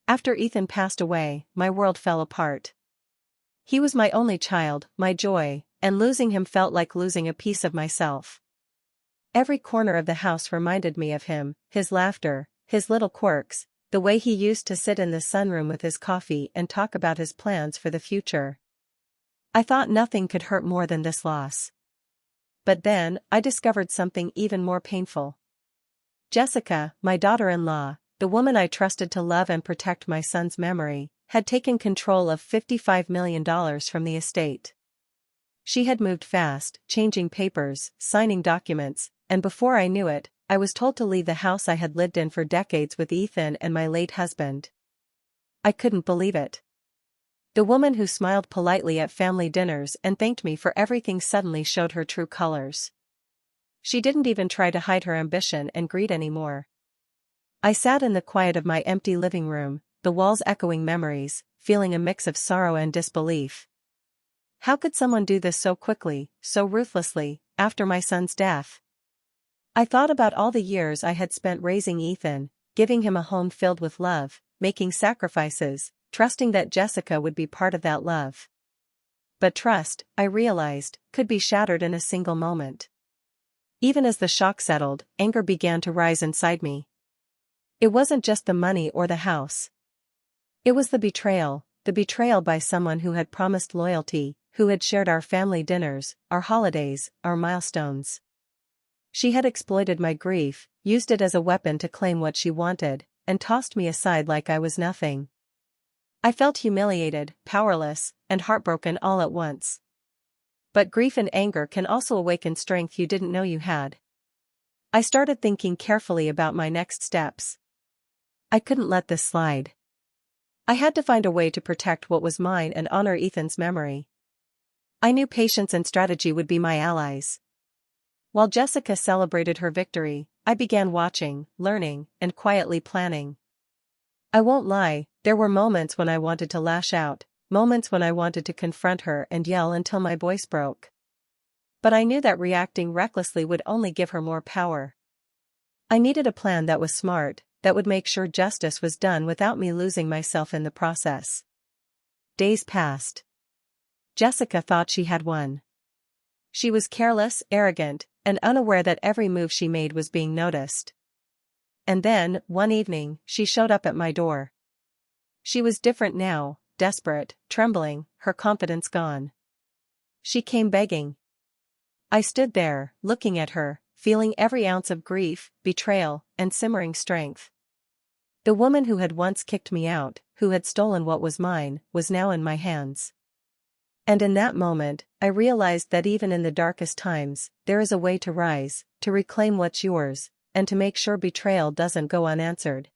After Ethan passed away, my world fell apart. He was my only child, my joy, and losing him felt like losing a piece of myself. Every corner of the house reminded me of him, his laughter, his little quirks, the way he used to sit in the sunroom with his coffee and talk about his plans for the future. I thought nothing could hurt more than this loss. But then, I discovered something even more painful. Jessica, my daughter-in-law, the woman I trusted to love and protect my son's memory, had taken control of $55 million from the estate. She had moved fast, changing papers, signing documents, and before I knew it, I was told to leave the house I had lived in for decades with Ethan and my late husband. I couldn't believe it. The woman who smiled politely at family dinners and thanked me for everything suddenly showed her true colors. She didn't even try to hide her ambition and greed anymore. I sat in the quiet of my empty living room, the walls echoing memories, feeling a mix of sorrow and disbelief. How could someone do this so quickly, so ruthlessly, after my son's death? I thought about all the years I had spent raising Ethan, giving him a home filled with love, making sacrifices, trusting that Jessica would be part of that love. But trust, I realized, could be shattered in a single moment. Even as the shock settled, anger began to rise inside me. It wasn't just the money or the house. It was the betrayal by someone who had promised loyalty, who had shared our family dinners, our holidays, our milestones. She had exploited my grief, used it as a weapon to claim what she wanted, and tossed me aside like I was nothing. I felt humiliated, powerless, and heartbroken all at once. But grief and anger can also awaken strength you didn't know you had. I started thinking carefully about my next steps. I couldn't let this slide. I had to find a way to protect what was mine and honor Ethan's memory. I knew patience and strategy would be my allies. While Jessica celebrated her victory, I began watching, learning, and quietly planning. I won't lie, there were moments when I wanted to lash out, moments when I wanted to confront her and yell until my voice broke. But I knew that reacting recklessly would only give her more power. I needed a plan that was smart, that would make sure justice was done without me losing myself in the process. Days passed. Jessica thought she had won. She was careless, arrogant, and unaware that every move she made was being noticed. And then, one evening, she showed up at my door. She was different now, desperate, trembling, her confidence gone. She came begging. I stood there, looking at her, feeling every ounce of grief, betrayal, and simmering strength. The woman who had once kicked me out, who had stolen what was mine, was now in my hands. And in that moment, I realized that even in the darkest times, there is a way to rise, to reclaim what's yours, and to make sure betrayal doesn't go unanswered.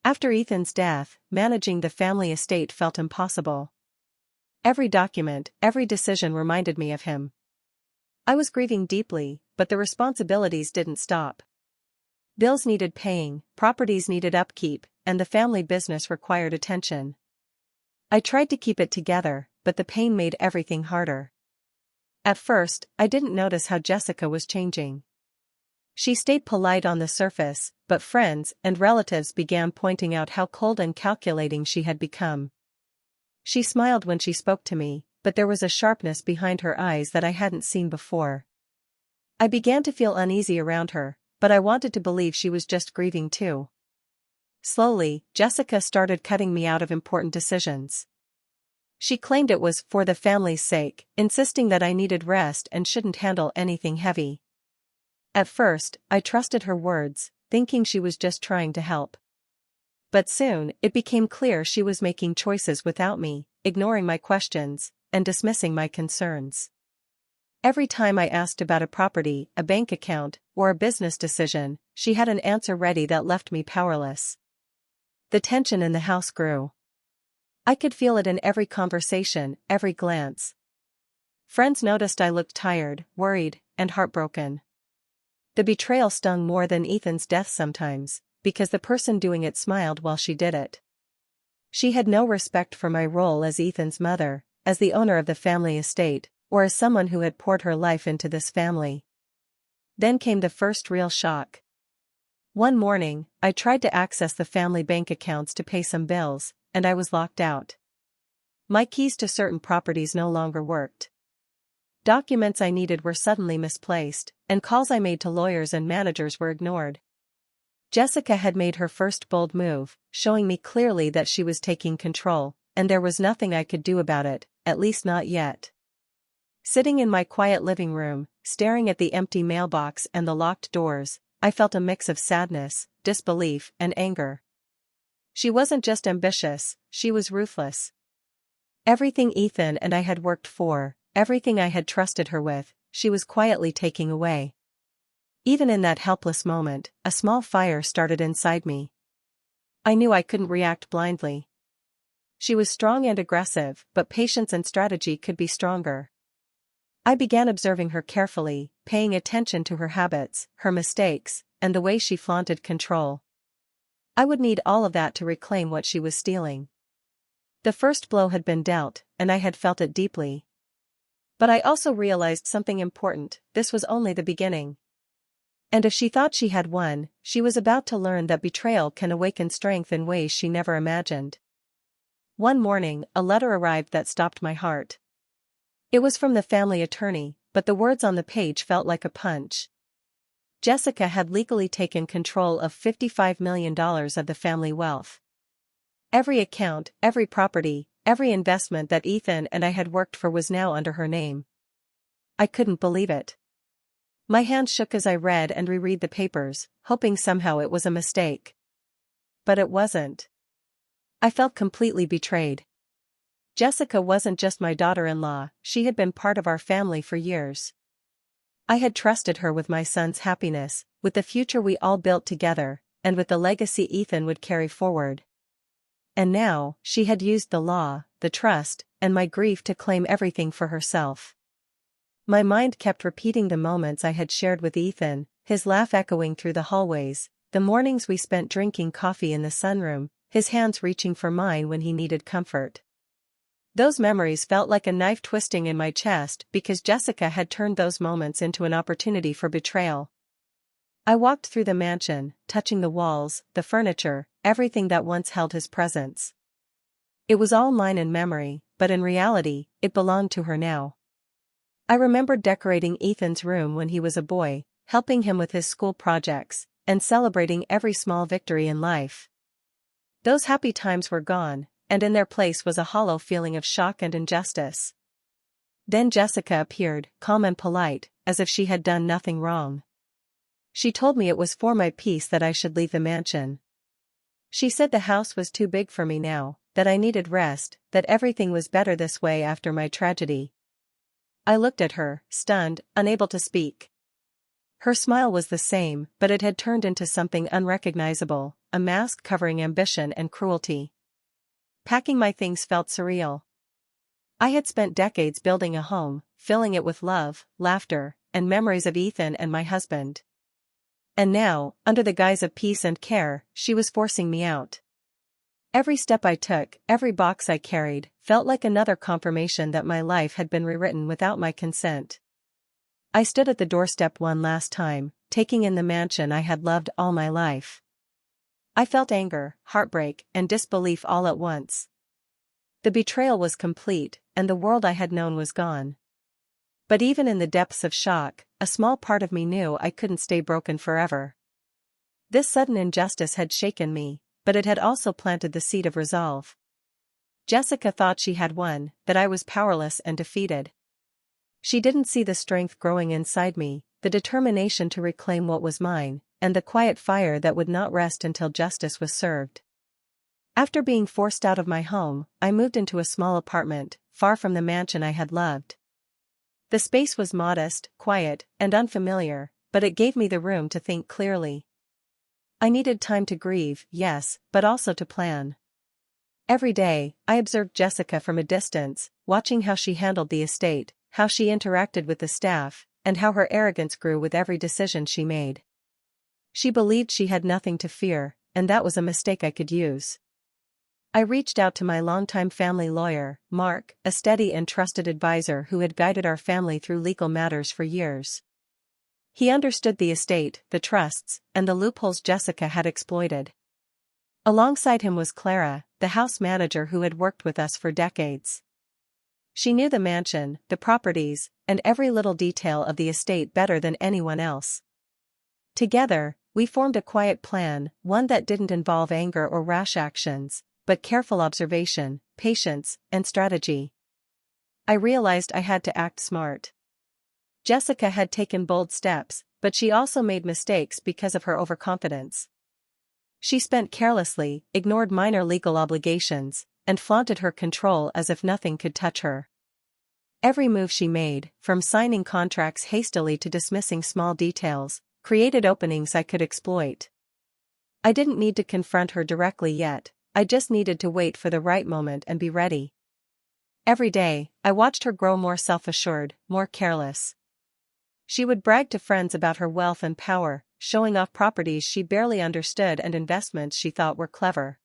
After Ethan's death, managing the family estate felt impossible. Every document, every decision reminded me of him. I was grieving deeply, but the responsibilities didn't stop. Bills needed paying, properties needed upkeep, and the family business required attention. I tried to keep it together, but the pain made everything harder. At first, I didn't notice how Jessica was changing. She stayed polite on the surface, but friends and relatives began pointing out how cold and calculating she had become. She smiled when she spoke to me, but there was a sharpness behind her eyes that I hadn't seen before. I began to feel uneasy around her, but I wanted to believe she was just grieving too. Slowly, Jessica started cutting me out of important decisions. She claimed it was for the family's sake, insisting that I needed rest and shouldn't handle anything heavy. At first, I trusted her words, thinking she was just trying to help. But soon, it became clear she was making choices without me, ignoring my questions, and dismissing my concerns. Every time I asked about a property, a bank account, or a business decision, she had an answer ready that left me powerless. The tension in the house grew. I could feel it in every conversation, every glance. Friends noticed I looked tired, worried, and heartbroken. The betrayal stung more than Ethan's death sometimes, because the person doing it smiled while she did it. She had no respect for my role as Ethan's mother, as the owner of the family estate, or as someone who had poured her life into this family. Then came the first real shock. One morning, I tried to access the family bank accounts to pay some bills, and I was locked out. My keys to certain properties no longer worked. Documents I needed were suddenly misplaced, and calls I made to lawyers and managers were ignored. Jessica had made her first bold move, showing me clearly that she was taking control, and there was nothing I could do about it, at least not yet. Sitting in my quiet living room, staring at the empty mailbox and the locked doors, I felt a mix of sadness, disbelief, and anger. She wasn't just ambitious, she was ruthless. Everything Ethan and I had worked for, everything I had trusted her with, she was quietly taking away. Even in that helpless moment, a small fire started inside me. I knew I couldn't react blindly. She was strong and aggressive, but patience and strategy could be stronger. I began observing her carefully, paying attention to her habits, her mistakes, and the way she flaunted control. I would need all of that to reclaim what she was stealing. The first blow had been dealt, and I had felt it deeply. But I also realized something important: this was only the beginning. And if she thought she had won, she was about to learn that betrayal can awaken strength in ways she never imagined. One morning, a letter arrived that stopped my heart. It was from the family attorney, but the words on the page felt like a punch. Jessica had legally taken control of $55 million of the family wealth. Every account, every property, every investment that Ethan and I had worked for was now under her name. I couldn't believe it. My hands shook as I read and reread the papers, hoping somehow it was a mistake. But it wasn't. I felt completely betrayed. Jessica wasn't just my daughter-in-law, she had been part of our family for years. I had trusted her with my son's happiness, with the future we all built together, and with the legacy Ethan would carry forward. And now, she had used the law, the trust, and my grief to claim everything for herself. My mind kept repeating the moments I had shared with Ethan, his laugh echoing through the hallways, the mornings we spent drinking coffee in the sunroom, his hands reaching for mine when he needed comfort. Those memories felt like a knife twisting in my chest because Jessica had turned those moments into an opportunity for betrayal. I walked through the mansion, touching the walls, the furniture, everything that once held his presence. It was all mine in memory, but in reality, it belonged to her now. I remembered decorating Ethan's room when he was a boy, helping him with his school projects, and celebrating every small victory in life. Those happy times were gone, and in their place was a hollow feeling of shock and injustice. Then Jessica appeared, calm and polite, as if she had done nothing wrong. She told me it was for my peace that I should leave the mansion. She said the house was too big for me now, that I needed rest, that everything was better this way after my tragedy. I looked at her, stunned, unable to speak. Her smile was the same, but it had turned into something unrecognizable, a mask covering ambition and cruelty. Packing my things felt surreal. I had spent decades building a home, filling it with love, laughter, and memories of Ethan and my husband. And now, under the guise of peace and care, she was forcing me out. Every step I took, every box I carried, felt like another confirmation that my life had been rewritten without my consent. I stood at the doorstep one last time, taking in the mansion I had loved all my life. I felt anger, heartbreak, and disbelief all at once. The betrayal was complete, and the world I had known was gone. But even in the depths of shock, a small part of me knew I couldn't stay broken forever. This sudden injustice had shaken me, but it had also planted the seed of resolve. Jessica thought she had won, that I was powerless and defeated. She didn't see the strength growing inside me, the determination to reclaim what was mine, and the quiet fire that would not rest until justice was served. After being forced out of my home, I moved into a small apartment, far from the mansion I had loved. The space was modest, quiet, and unfamiliar, but it gave me the room to think clearly. I needed time to grieve, yes, but also to plan. Every day, I observed Jessica from a distance, watching how she handled the estate, how she interacted with the staff, and how her arrogance grew with every decision she made. She believed she had nothing to fear, and that was a mistake I could use. I reached out to my longtime family lawyer, Mark, a steady and trusted advisor who had guided our family through legal matters for years. He understood the estate, the trusts, and the loopholes Jessica had exploited. Alongside him was Clara, the house manager who had worked with us for decades. She knew the mansion, the properties, and every little detail of the estate better than anyone else. Together, we formed a quiet plan, one that didn't involve anger or rash actions, but careful observation, patience, and strategy. I realized I had to act smart. Jessica had taken bold steps, but she also made mistakes because of her overconfidence. She spent carelessly, ignored minor legal obligations, and flaunted her control as if nothing could touch her. Every move she made, from signing contracts hastily to dismissing small details, created openings I could exploit. I didn't need to confront her directly yet, I just needed to wait for the right moment and be ready. Every day, I watched her grow more self-assured, more careless. She would brag to friends about her wealth and power, showing off properties she barely understood and investments she thought were clever.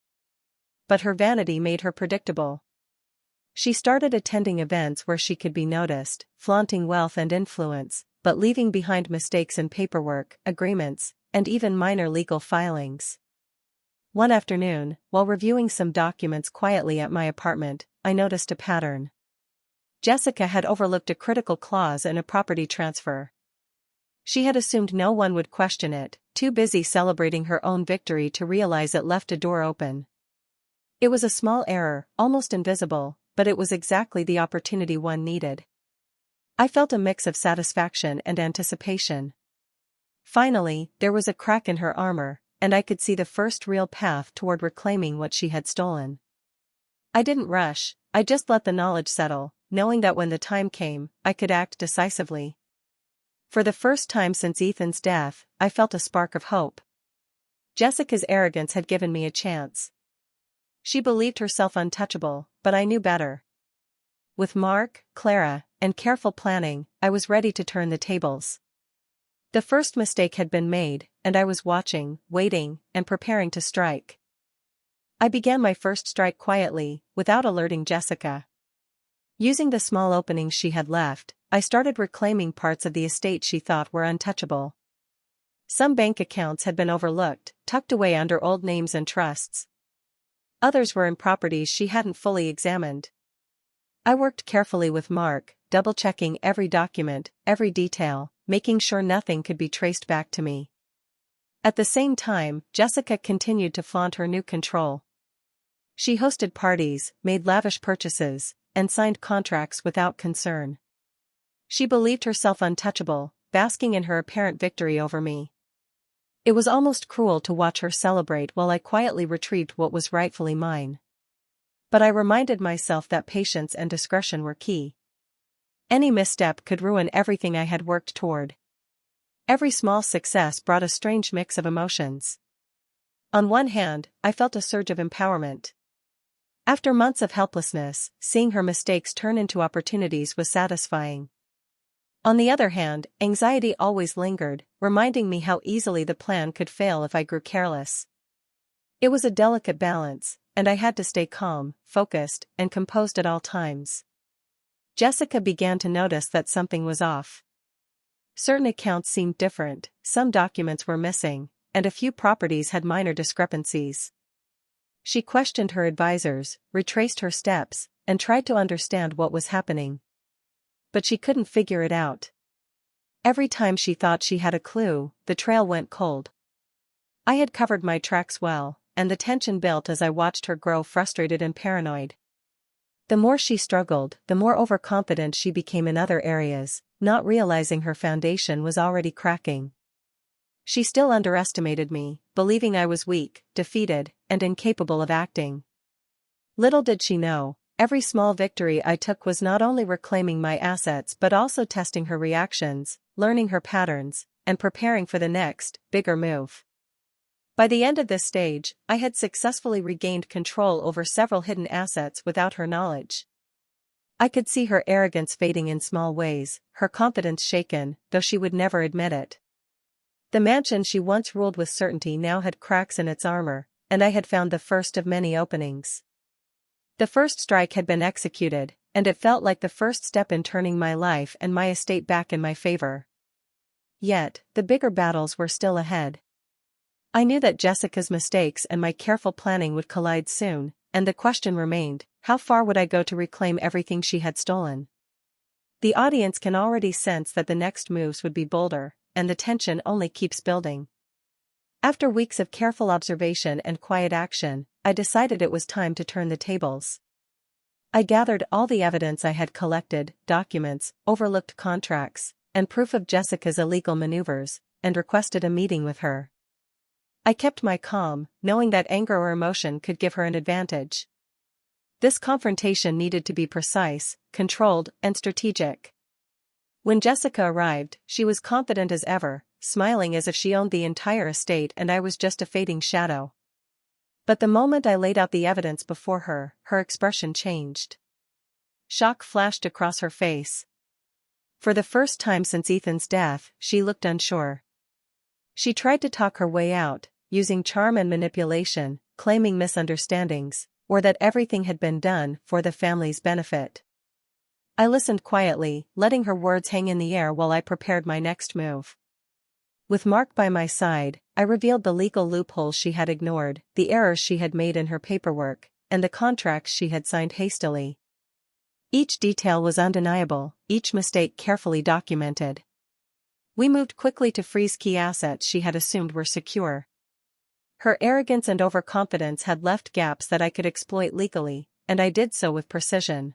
But her vanity made her predictable. She started attending events where she could be noticed, flaunting wealth and influence, but leaving behind mistakes in paperwork, agreements, and even minor legal filings. One afternoon, while reviewing some documents quietly at my apartment, I noticed a pattern. Jessica had overlooked a critical clause in a property transfer. She had assumed no one would question it, too busy celebrating her own victory to realize it left a door open. It was a small error, almost invisible, but it was exactly the opportunity one needed. I felt a mix of satisfaction and anticipation. Finally, there was a crack in her armor, and I could see the first real path toward reclaiming what she had stolen. I didn't rush, I just let the knowledge settle, knowing that when the time came, I could act decisively. For the first time since Ethan's death, I felt a spark of hope. Jessica's arrogance had given me a chance. She believed herself untouchable, but I knew better. With Mark, Clara, and careful planning, I was ready to turn the tables. The first mistake had been made, and I was watching, waiting, and preparing to strike. I began my first strike quietly, without alerting Jessica. Using the small openings she had left, I started reclaiming parts of the estate she thought were untouchable. Some bank accounts had been overlooked, tucked away under old names and trusts. Others were in properties she hadn't fully examined. I worked carefully with Mark, double-checking every document, every detail, making sure nothing could be traced back to me. At the same time, Jessica continued to flaunt her new control. She hosted parties, made lavish purchases, and signed contracts without concern. She believed herself untouchable, basking in her apparent victory over me. It was almost cruel to watch her celebrate while I quietly retrieved what was rightfully mine. But I reminded myself that patience and discretion were key. Any misstep could ruin everything I had worked toward. Every small success brought a strange mix of emotions. On one hand, I felt a surge of empowerment. After months of helplessness, seeing her mistakes turn into opportunities was satisfying. On the other hand, anxiety always lingered, reminding me how easily the plan could fail if I grew careless. It was a delicate balance, and I had to stay calm, focused, and composed at all times. Jessica began to notice that something was off. Certain accounts seemed different, some documents were missing, and a few properties had minor discrepancies. She questioned her advisors, retraced her steps, and tried to understand what was happening. But she couldn't figure it out. Every time she thought she had a clue, the trail went cold. I had covered my tracks well, and the tension built as I watched her grow frustrated and paranoid. The more she struggled, the more overconfident she became in other areas, not realizing her foundation was already cracking. She still underestimated me, believing I was weak, defeated, and incapable of acting. Little did she know, every small victory I took was not only reclaiming my assets but also testing her reactions, learning her patterns, and preparing for the next, bigger move. By the end of this stage, I had successfully regained control over several hidden assets without her knowledge. I could see her arrogance fading in small ways, her confidence shaken, though she would never admit it. The mansion she once ruled with certainty now had cracks in its armor, and I had found the first of many openings. The first strike had been executed, and it felt like the first step in turning my life and my estate back in my favor. Yet, the bigger battles were still ahead. I knew that Jessica's mistakes and my careful planning would collide soon, and the question remained, how far would I go to reclaim everything she had stolen? The audience can already sense that the next moves would be bolder, and the tension only keeps building. After weeks of careful observation and quiet action, I decided it was time to turn the tables. I gathered all the evidence I had collected, documents, overlooked contracts, and proof of Jessica's illegal maneuvers, and requested a meeting with her. I kept my calm, knowing that anger or emotion could give her an advantage. This confrontation needed to be precise, controlled, and strategic. When Jessica arrived, she was confident as ever, smiling as if she owned the entire estate and I was just a fading shadow. But the moment I laid out the evidence before her, her expression changed. Shock flashed across her face. For the first time since Ethan's death, she looked unsure. She tried to talk her way out, using charm and manipulation, claiming misunderstandings, or that everything had been done for the family's benefit. I listened quietly, letting her words hang in the air while I prepared my next move. With Mark by my side, I revealed the legal loopholes she had ignored, the errors she had made in her paperwork, and the contracts she had signed hastily. Each detail was undeniable, each mistake carefully documented. We moved quickly to freeze key assets she had assumed were secure. Her arrogance and overconfidence had left gaps that I could exploit legally, and I did so with precision.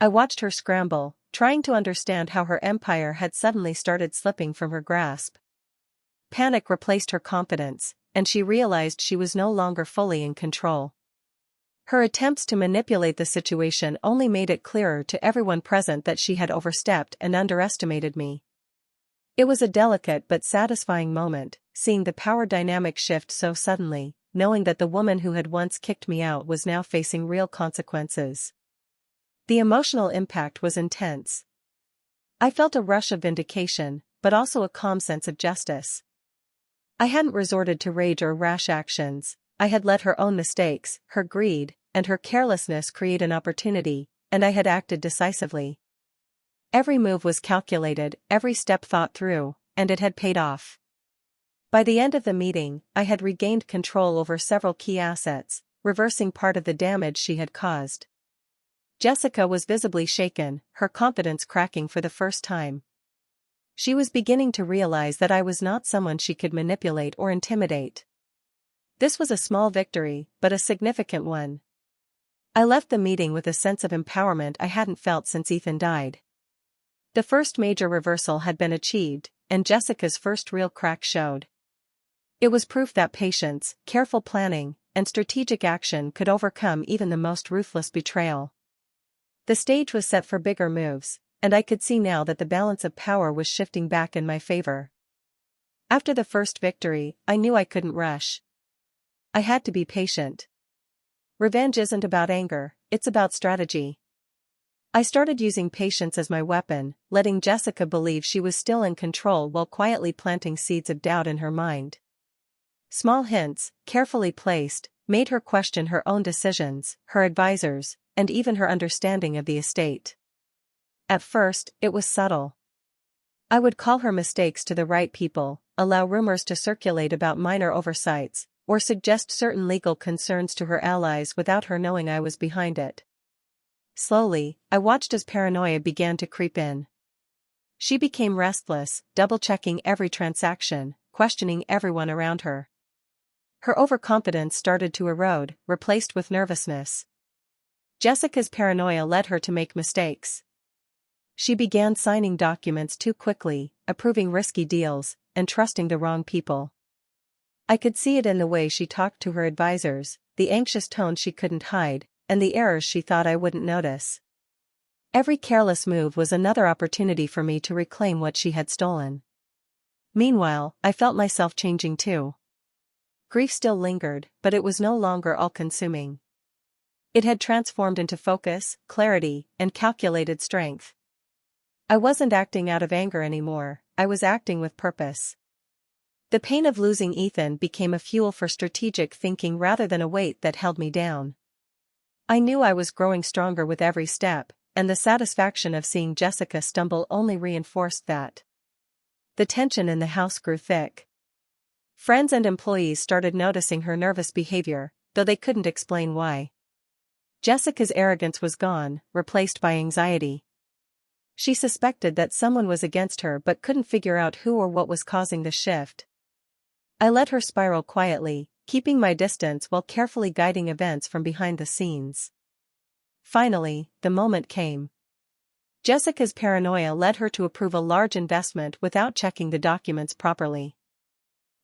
I watched her scramble, trying to understand how her empire had suddenly started slipping from her grasp. Panic replaced her confidence, and she realized she was no longer fully in control. Her attempts to manipulate the situation only made it clearer to everyone present that she had overstepped and underestimated me. It was a delicate but satisfying moment, seeing the power dynamic shift so suddenly, knowing that the woman who had once kicked me out was now facing real consequences. The emotional impact was intense. I felt a rush of vindication, but also a calm sense of justice. I hadn't resorted to rage or rash actions. I had let her own mistakes, her greed, and her carelessness create an opportunity, and I had acted decisively. Every move was calculated, every step thought through, and it had paid off. By the end of the meeting, I had regained control over several key assets, reversing part of the damage she had caused. Jessica was visibly shaken, her confidence cracking for the first time. She was beginning to realize that I was not someone she could manipulate or intimidate. This was a small victory, but a significant one. I left the meeting with a sense of empowerment I hadn't felt since Ethan died. The first major reversal had been achieved, and Jessica's first real crack showed. It was proof that patience, careful planning, and strategic action could overcome even the most ruthless betrayal. The stage was set for bigger moves, and I could see now that the balance of power was shifting back in my favor. After the first victory, I knew I couldn't rush. I had to be patient. Revenge isn't about anger, it's about strategy. I started using patience as my weapon, letting Jessica believe she was still in control while quietly planting seeds of doubt in her mind. Small hints, carefully placed, made her question her own decisions, her advisors, and even her understanding of the estate. At first, it was subtle. I would call her mistakes to the right people, allow rumors to circulate about minor oversights, or suggest certain legal concerns to her allies without her knowing I was behind it. Slowly, I watched as paranoia began to creep in. She became restless, double-checking every transaction, questioning everyone around her. Her overconfidence started to erode, replaced with nervousness. Jessica's paranoia led her to make mistakes. She began signing documents too quickly, approving risky deals, and trusting the wrong people. I could see it in the way she talked to her advisors, the anxious tone she couldn't hide, and the errors she thought I wouldn't notice. Every careless move was another opportunity for me to reclaim what she had stolen. Meanwhile, I felt myself changing too. Grief still lingered, but it was no longer all-consuming. It had transformed into focus, clarity, and calculated strength. I wasn't acting out of anger anymore, I was acting with purpose. The pain of losing Ethan became a fuel for strategic thinking rather than a weight that held me down. I knew I was growing stronger with every step, and the satisfaction of seeing Jessica stumble only reinforced that. The tension in the house grew thick. Friends and employees started noticing her nervous behavior, though they couldn't explain why. Jessica's arrogance was gone, replaced by anxiety. She suspected that someone was against her but couldn't figure out who or what was causing the shift. I let her spiral quietly, keeping my distance while carefully guiding events from behind the scenes. Finally, the moment came. Jessica's paranoia led her to approve a large investment without checking the documents properly.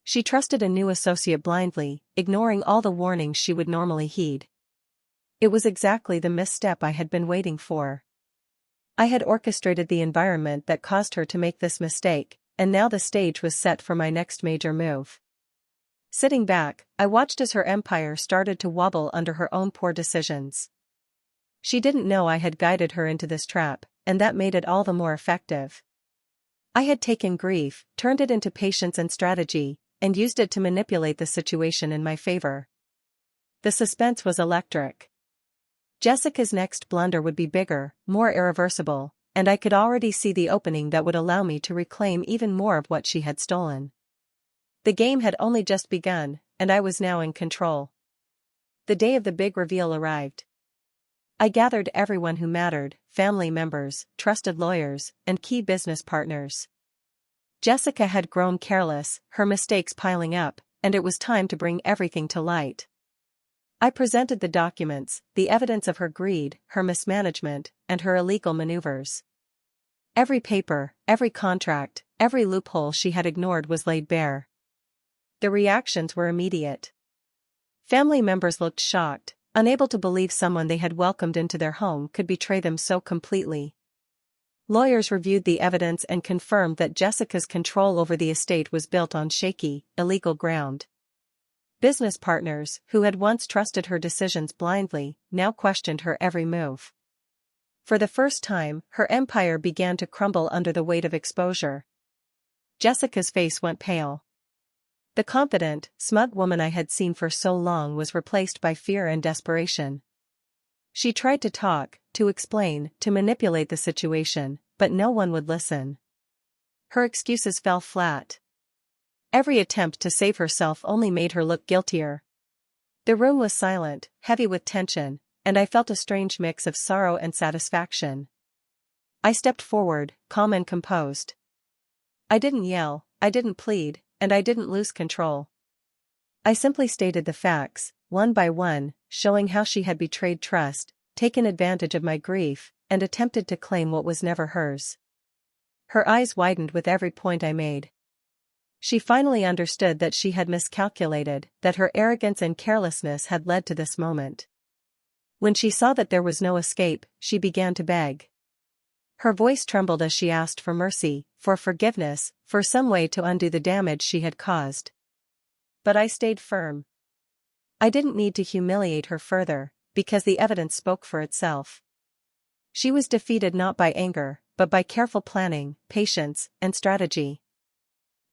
She trusted a new associate blindly, ignoring all the warnings she would normally heed. It was exactly the misstep I had been waiting for. I had orchestrated the environment that caused her to make this mistake, and now the stage was set for my next major move. Sitting back, I watched as her empire started to wobble under her own poor decisions. She didn't know I had guided her into this trap, and that made it all the more effective. I had taken grief, turned it into patience and strategy, and used it to manipulate the situation in my favor. The suspense was electric. Jessica's next blunder would be bigger, more irreversible, and I could already see the opening that would allow me to reclaim even more of what she had stolen. The game had only just begun, and I was now in control. The day of the big reveal arrived. I gathered everyone who mattered, family members, trusted lawyers, and key business partners. Jessica had grown careless, her mistakes piling up, and it was time to bring everything to light. I presented the documents, the evidence of her greed, her mismanagement, and her illegal maneuvers. Every paper, every contract, every loophole she had ignored was laid bare. The reactions were immediate. Family members looked shocked, unable to believe someone they had welcomed into their home could betray them so completely. Lawyers reviewed the evidence and confirmed that Jessica's control over the estate was built on shaky, illegal ground. Business partners, who had once trusted her decisions blindly, now questioned her every move. For the first time, her empire began to crumble under the weight of exposure. Jessica's face went pale. The confident, smug woman I had seen for so long was replaced by fear and desperation. She tried to talk, to explain, to manipulate the situation, but no one would listen. Her excuses fell flat. Every attempt to save herself only made her look guiltier. The room was silent, heavy with tension, and I felt a strange mix of sorrow and satisfaction. I stepped forward, calm and composed. I didn't yell, I didn't plead, and I didn't lose control. I simply stated the facts, one by one, showing how she had betrayed trust, taken advantage of my grief, and attempted to claim what was never hers. Her eyes widened with every point I made. She finally understood that she had miscalculated, that her arrogance and carelessness had led to this moment. When she saw that there was no escape, she began to beg. Her voice trembled as she asked for mercy, for forgiveness, for some way to undo the damage she had caused. But I stayed firm. I didn't need to humiliate her further, because the evidence spoke for itself. She was defeated not by anger, but by careful planning, patience, and strategy.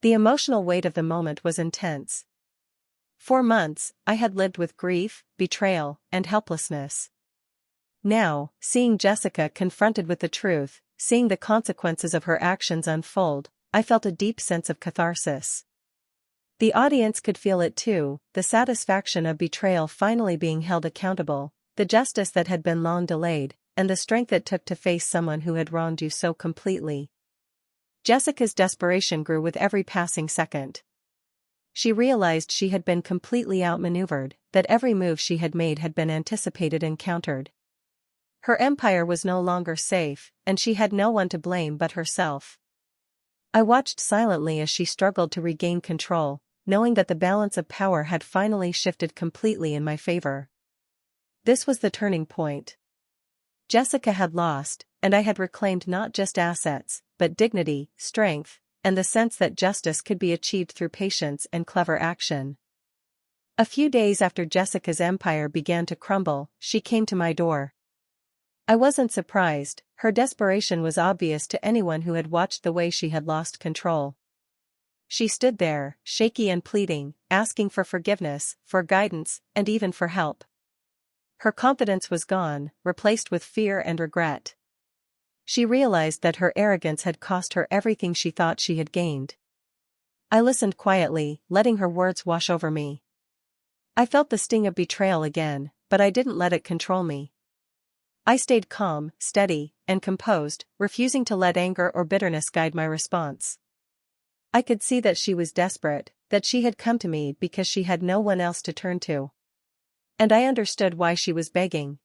The emotional weight of the moment was intense. For months, I had lived with grief, betrayal, and helplessness. Now, seeing Jessica confronted with the truth, seeing the consequences of her actions unfold, I felt a deep sense of catharsis. The audience could feel it too, the satisfaction of betrayal finally being held accountable, the justice that had been long delayed, and the strength it took to face someone who had wronged you so completely. Jessica's desperation grew with every passing second. She realized she had been completely outmaneuvered, that every move she had made had been anticipated and countered. Her empire was no longer safe, and she had no one to blame but herself. I watched silently as she struggled to regain control, knowing that the balance of power had finally shifted completely in my favor. This was the turning point. Jessica had lost, and I had reclaimed not just assets, but dignity, strength, and the sense that justice could be achieved through patience and clever action. A few days after Jessica's empire began to crumble, she came to my door. I wasn't surprised, her desperation was obvious to anyone who had watched the way she had lost control. She stood there, shaky and pleading, asking for forgiveness, for guidance, and even for help. Her confidence was gone, replaced with fear and regret. She realized that her arrogance had cost her everything she thought she had gained. I listened quietly, letting her words wash over me. I felt the sting of betrayal again, but I didn't let it control me. I stayed calm, steady, and composed, refusing to let anger or bitterness guide my response. I could see that she was desperate, that she had come to me because she had no one else to turn to. And I understood why she was begging.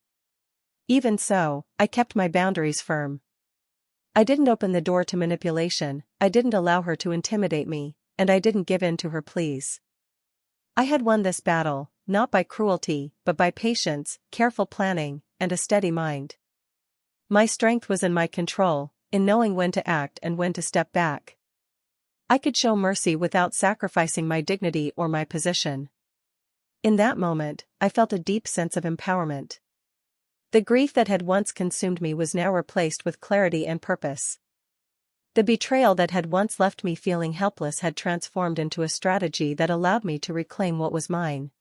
Even so, I kept my boundaries firm. I didn't open the door to manipulation, I didn't allow her to intimidate me, and I didn't give in to her pleas. I had won this battle, not by cruelty, but by patience, careful planning, and a steady mind. My strength was in my control, in knowing when to act and when to step back. I could show mercy without sacrificing my dignity or my position. In that moment, I felt a deep sense of empowerment. The grief that had once consumed me was now replaced with clarity and purpose. The betrayal that had once left me feeling helpless had transformed into a strategy that allowed me to reclaim what was mine.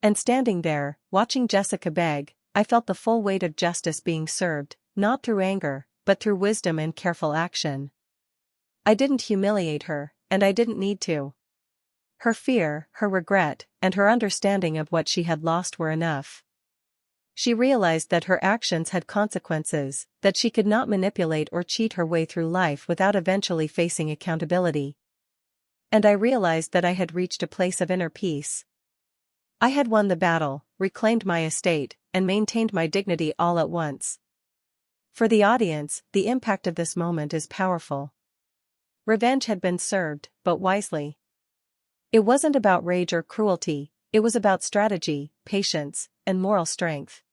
And standing there, watching Jessica beg, I felt the full weight of justice being served, not through anger, but through wisdom and careful action. I didn't humiliate her, and I didn't need to. Her fear, her regret, and her understanding of what she had lost were enough. She realized that her actions had consequences, that she could not manipulate or cheat her way through life without eventually facing accountability. And I realized that I had reached a place of inner peace. I had won the battle, reclaimed my estate, and maintained my dignity all at once. For the audience, the impact of this moment is powerful. Revenge had been served, but wisely. It wasn't about rage or cruelty, it was about strategy, patience, and moral strength.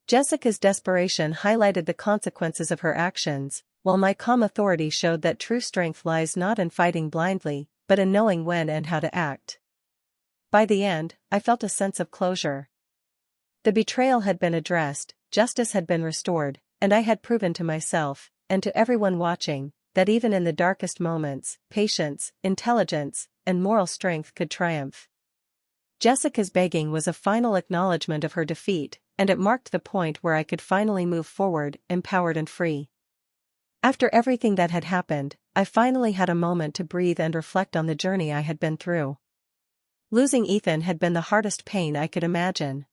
Jessica's desperation highlighted the consequences of her actions, while my calm authority showed that true strength lies not in fighting blindly, but in knowing when and how to act. By the end, I felt a sense of closure. The betrayal had been addressed, justice had been restored, and I had proven to myself, and to everyone watching, that even in the darkest moments, patience, intelligence, and moral strength could triumph. Jessica's begging was a final acknowledgement of her defeat, and it marked the point where I could finally move forward, empowered and free. After everything that had happened, I finally had a moment to breathe and reflect on the journey I had been through. Losing Ethan had been the hardest pain I could imagine.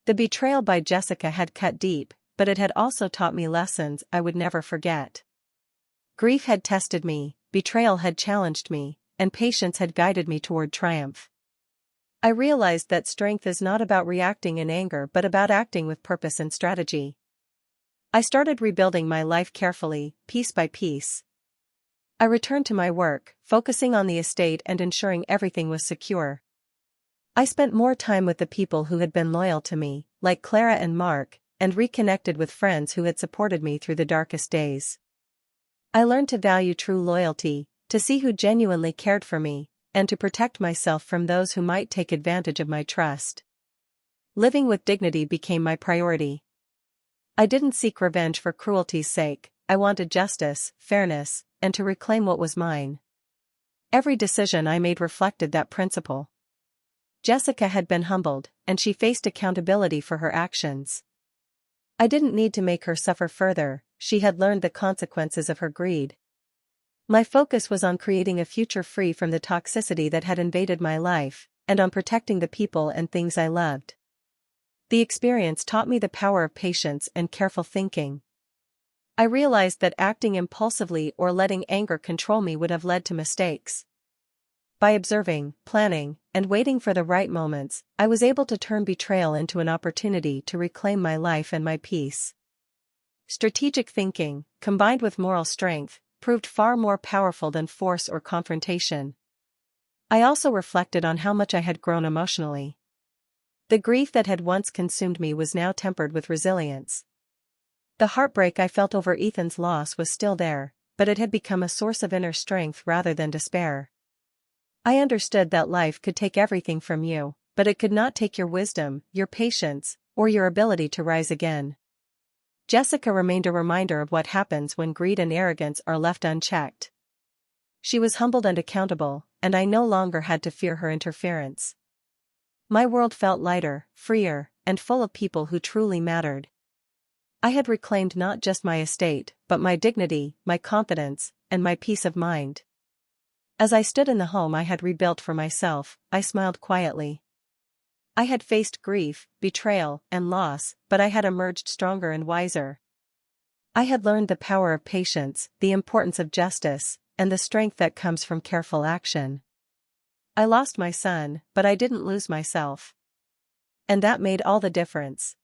The betrayal by Jessica had cut deep, but it had also taught me lessons I would never forget. Grief had tested me, betrayal had challenged me, and patience had guided me toward triumph. I realized that strength is not about reacting in anger but about acting with purpose and strategy. I started rebuilding my life carefully, piece by piece. I returned to my work, focusing on the estate and ensuring everything was secure. I spent more time with the people who had been loyal to me, like Clara and Mark, and reconnected with friends who had supported me through the darkest days. I learned to value true loyalty, to see who genuinely cared for me, and to protect myself from those who might take advantage of my trust. Living with dignity became my priority. I didn't seek revenge for cruelty's sake, I wanted justice, fairness, and to reclaim what was mine. Every decision I made reflected that principle. Jessica had been humbled, and she faced accountability for her actions. I didn't need to make her suffer further, she had learned the consequences of her greed. My focus was on creating a future free from the toxicity that had invaded my life, and on protecting the people and things I loved. The experience taught me the power of patience and careful thinking. I realized that acting impulsively or letting anger control me would have led to mistakes. By observing, planning, and waiting for the right moments, I was able to turn betrayal into an opportunity to reclaim my life and my peace. Strategic thinking, combined with moral strength, proved far more powerful than force or confrontation. I also reflected on how much I had grown emotionally. The grief that had once consumed me was now tempered with resilience. The heartbreak I felt over Ethan's loss was still there, but it had become a source of inner strength rather than despair. I understood that life could take everything from you, but it could not take your wisdom, your patience, or your ability to rise again. Jessica remained a reminder of what happens when greed and arrogance are left unchecked. She was humbled and accountable, and I no longer had to fear her interference. My world felt lighter, freer, and full of people who truly mattered. I had reclaimed not just my estate, but my dignity, my confidence, and my peace of mind. As I stood in the home I had rebuilt for myself, I smiled quietly. I had faced grief, betrayal, and loss, but I had emerged stronger and wiser. I had learned the power of patience, the importance of justice, and the strength that comes from careful action. I lost my son, but I didn't lose myself. And that made all the difference.